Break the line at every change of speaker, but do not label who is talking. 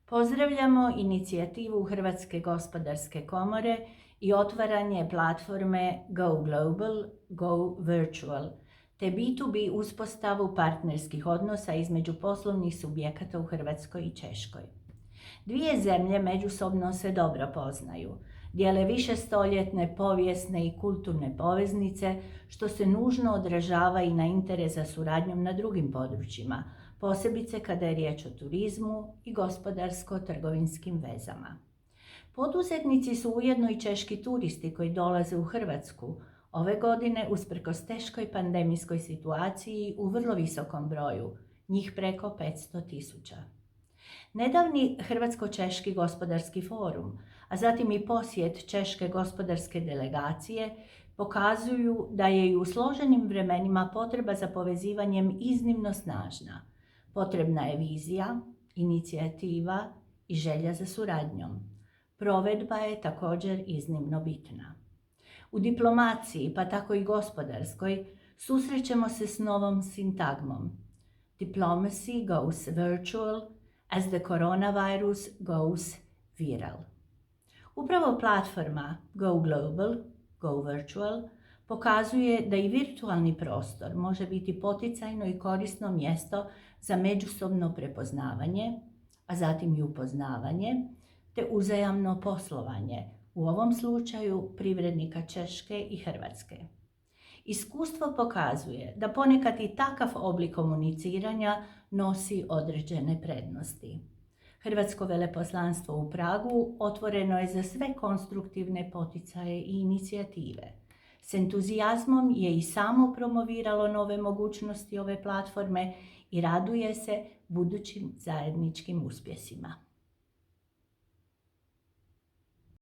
Pozdravljamo inicijativu Hrvatske gospodarske komore i otvaranje platforme Go Global, Go Virtual, te B2B uspostavu partnerskih odnosa između poslovnih subjekata u Hrvatskoj i Češkoj. Dvije zemlje međusobno se dobro poznaju, dijele višestoljetne povijesne i kulturne poveznice, što se nužno odražava i na interes za suradnjom na drugim područjima, posebice kada je riječ o turizmu i gospodarsko-trgovinskim vezama. Poduzetnici su ujedno i češki turisti koji dolaze u Hrvatsku ove godine usprkos teškoj pandemijskoj situaciji u vrlo visokom broju, njih preko 500.000. Nedavni Hrvatsko-češki gospodarski forum, a zatim i posjet češke gospodarske delegacije pokazuju da je i u složenim vremenima potreba za povezivanjem iznimno snažna. Potrebna je vizija, inicijativa i želja za suradnjom. Provedba je također iznimno bitna. U diplomaciji, pa tako i gospodarskoj, susrećemo se s novom sintagmom. Diplomacy goes virtual as the coronavirus goes viral. Upravo platforma Go Global, Go Virtual pokazuje da i virtualni prostor može biti poticajno i korisno mjesto za međusobno prepoznavanje, a zatim i upoznavanje, te uzajamno poslovanje, u ovom slučaju privrednika Češke i Hrvatske. Iskustvo pokazuje da ponekad i takav oblik komuniciranja nosi određene prednosti. Hrvatsko veleposlanstvo u Pragu otvoreno je za sve konstruktivne poticaje i inicijative. S entuzijazmom je i samo promoviralo nove mogućnosti ove platforme i raduje se budućim zajedničkim uspjesima.